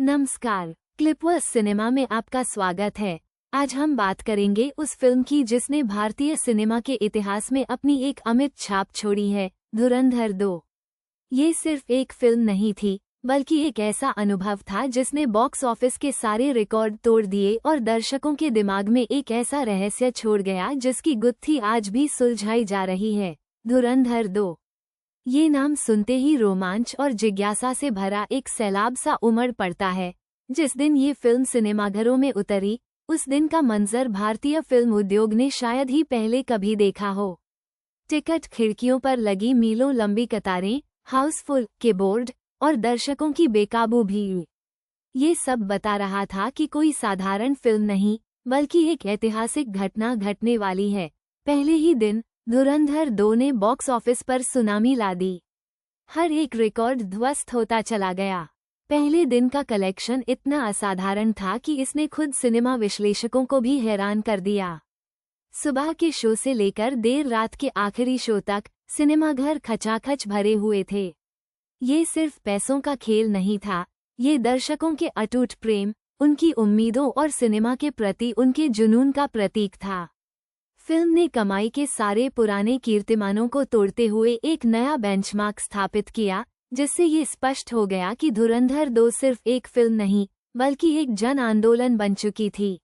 नमस्कार, क्लिपवर्स सिनेमा में आपका स्वागत है। आज हम बात करेंगे उस फिल्म की जिसने भारतीय सिनेमा के इतिहास में अपनी एक अमिट छाप छोड़ी है, धुरंधर 2। ये सिर्फ एक फिल्म नहीं थी, बल्कि एक ऐसा अनुभव था जिसने बॉक्स ऑफिस के सारे रिकॉर्ड तोड़ दिए और दर्शकों के दिमाग में एक ऐसा रहस्य छोड़ गया जिसकी गुत्थी आज भी सुलझाई जा रही है। धुरंधर 2। ये नाम सुनते ही रोमांच और जिज्ञासा से भरा एक सैलाब सा उमड़ पड़ता है। जिस दिन ये फिल्म सिनेमाघरों में उतरी, उस दिन का मंजर भारतीय फिल्म उद्योग ने शायद ही पहले कभी देखा हो। टिकट खिड़कियों पर लगी मीलों लंबी कतारें, हाउसफुल के बोर्ड और दर्शकों की बेकाबू भीड़, ये सब बता रहा था कि कोई साधारण फिल्म नहीं, बल्कि एक ऐतिहासिक घटना घटने वाली है। पहले ही दिन धुरंधर 2 ने बॉक्स ऑफिस पर सुनामी ला दी। हर एक रिकॉर्ड ध्वस्त होता चला गया। पहले दिन का कलेक्शन इतना असाधारण था कि इसने खुद सिनेमा विश्लेषकों को भी हैरान कर दिया। सुबह के शो से लेकर देर रात के आखिरी शो तक सिनेमाघर खचाखच भरे हुए थे। ये सिर्फ पैसों का खेल नहीं था, ये दर्शकों के अटूट प्रेम, उनकी उम्मीदों और सिनेमा के प्रति उनके जुनून का प्रतीक था। फिल्म ने कमाई के सारे पुराने कीर्तिमानों को तोड़ते हुए एक नया बेंचमार्क स्थापित किया, जिससे ये स्पष्ट हो गया कि धुरंधर 2 सिर्फ एक फिल्म नहीं, बल्कि एक जन आंदोलन बन चुकी थी।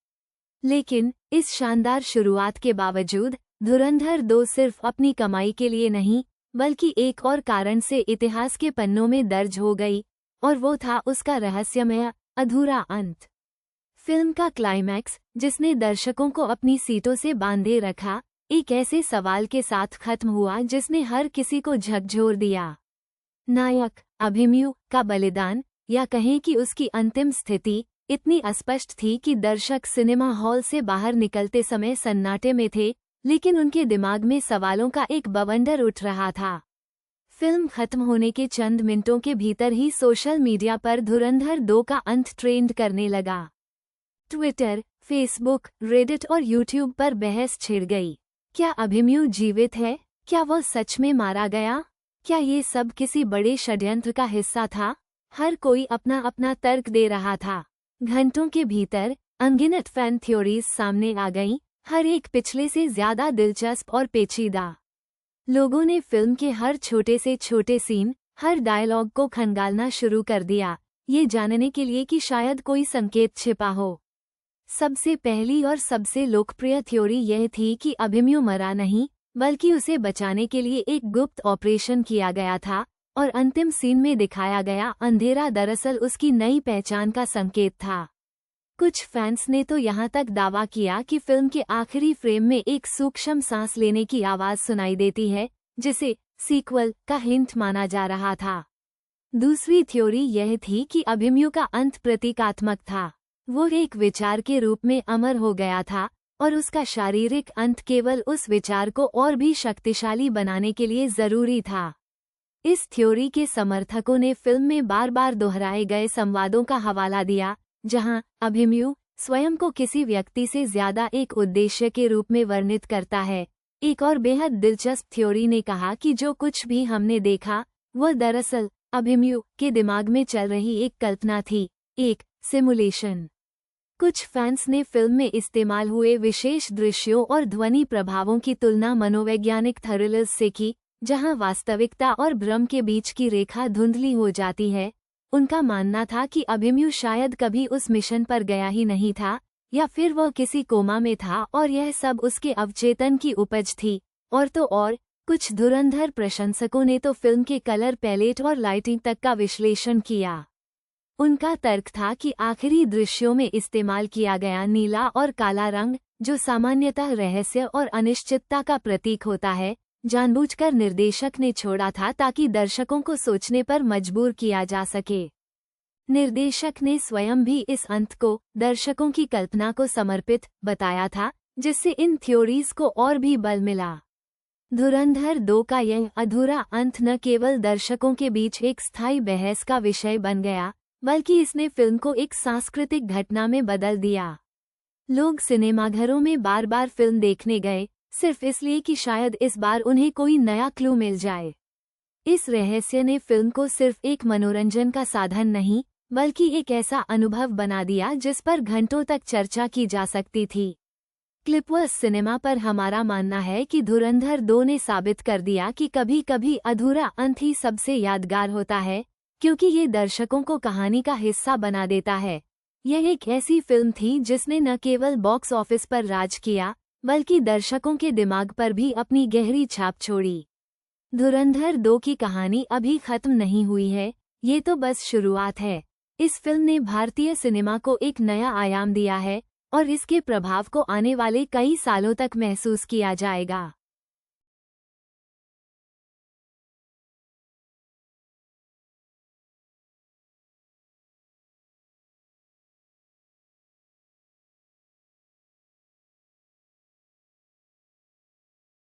लेकिन इस शानदार शुरुआत के बावजूद धुरंधर 2 सिर्फ अपनी कमाई के लिए नहीं, बल्कि एक और कारण से इतिहास के पन्नों में दर्ज हो गई, और वो था उसका रहस्यमय, अधूरा अंत। फिल्म का क्लाइमैक्स, जिसने दर्शकों को अपनी सीटों से बांधे रखा, एक ऐसे सवाल के साथ खत्म हुआ जिसने हर किसी को झकझोर दिया। नायक अभिमन्यु का बलिदान, या कहें कि उसकी अंतिम स्थिति, इतनी अस्पष्ट थी कि दर्शक सिनेमा हॉल से बाहर निकलते समय सन्नाटे में थे, लेकिन उनके दिमाग में सवालों का एक बवंडर उठ रहा था। फिल्म खत्म होने के चंद मिनटों के भीतर ही सोशल मीडिया पर धुरंधर 2 का अंत ट्रेंड करने लगा। ट्विटर, फेसबुक, रेडिट और यूट्यूब पर बहस छिड़ गई। क्या अभिमन्यु जीवित है? क्या वो सच में मारा गया? क्या ये सब किसी बड़े षड्यंत्र का हिस्सा था? हर कोई अपना अपना तर्क दे रहा था। घंटों के भीतर अनगिनत फैन थ्योरीज सामने आ गईं, हर एक पिछले से ज्यादा दिलचस्प और पेचीदा। लोगों ने फिल्म के हर छोटे से छोटे सीन, हर डायलॉग को खंगालना शुरू कर दिया, ये जानने के लिए कि शायद कोई संकेत छिपा हो। सबसे पहली और सबसे लोकप्रिय थ्योरी यह थी कि अभिमन्यु मरा नहीं, बल्कि उसे बचाने के लिए एक गुप्त ऑपरेशन किया गया था, और अंतिम सीन में दिखाया गया अंधेरा दरअसल उसकी नई पहचान का संकेत था। कुछ फैंस ने तो यहाँ तक दावा किया कि फिल्म के आखिरी फ्रेम में एक सूक्ष्म सांस लेने की आवाज सुनाई देती है, जिसे सीक्वल का हिंट माना जा रहा था। दूसरी थ्योरी यह थी कि अभिमन्यु का अंत प्रतीकात्मक था। वो एक विचार के रूप में अमर हो गया था, और उसका शारीरिक अंत केवल उस विचार को और भी शक्तिशाली बनाने के लिए जरूरी था। इस थ्योरी के समर्थकों ने फिल्म में बार बार दोहराए गए संवादों का हवाला दिया, जहां अभिमन्यु स्वयं को किसी व्यक्ति से ज्यादा एक उद्देश्य के रूप में वर्णित करता है। एक और बेहद दिलचस्प थ्योरी ने कहा कि जो कुछ भी हमने देखा, वह दरअसल अभिमन्यु के दिमाग में चल रही एक कल्पना थी, एक सिमुलेशन। कुछ फैंस ने फिल्म में इस्तेमाल हुए विशेष दृश्यों और ध्वनि प्रभावों की तुलना मनोवैज्ञानिक थ्रिलर्स से की, जहां वास्तविकता और भ्रम के बीच की रेखा धुंधली हो जाती है। उनका मानना था कि अभिमन्यु शायद कभी उस मिशन पर गया ही नहीं था, या फिर वह किसी कोमा में था और यह सब उसके अवचेतन की उपज थी। और तो और, कुछ धुरंधर प्रशंसकों ने तो फिल्म के कलर पैलेट और लाइटिंग तक का विश्लेषण किया। उनका तर्क था कि आखिरी दृश्यों में इस्तेमाल किया गया नीला और काला रंग, जो सामान्यतः रहस्य और अनिश्चितता का प्रतीक होता है, जानबूझकर निर्देशक ने छोड़ा था ताकि दर्शकों को सोचने पर मजबूर किया जा सके। निर्देशक ने स्वयं भी इस अंत को दर्शकों की कल्पना को समर्पित बताया था, जिससे इन थ्योरीज को और भी बल मिला। धुरंधर 2 का यह अधूरा अंत न केवल दर्शकों के बीच एक स्थायी बहस का विषय बन गया, बल्कि इसने फिल्म को एक सांस्कृतिक घटना में बदल दिया। लोग सिनेमाघरों में बार बार फिल्म देखने गए, सिर्फ इसलिए कि शायद इस बार उन्हें कोई नया क्लू मिल जाए। इस रहस्य ने फिल्म को सिर्फ एक मनोरंजन का साधन नहीं, बल्कि एक ऐसा अनुभव बना दिया जिस पर घंटों तक चर्चा की जा सकती थी। क्लिपवर्स सिनेमा पर हमारा मानना है कि धुरंधर 2 ने साबित कर दिया कि कभी कभी अधूरा अंत ही सबसे यादगार होता है, क्योंकि ये दर्शकों को कहानी का हिस्सा बना देता है। यह एक ऐसी फिल्म थी जिसने न केवल बॉक्स ऑफिस पर राज किया, बल्कि दर्शकों के दिमाग पर भी अपनी गहरी छाप छोड़ी। धुरंधर 2 की कहानी अभी खत्म नहीं हुई है, ये तो बस शुरुआत है। इस फिल्म ने भारतीय सिनेमा को एक नया आयाम दिया है और इसके प्रभाव को आने वाले कई सालों तक महसूस किया जाएगा।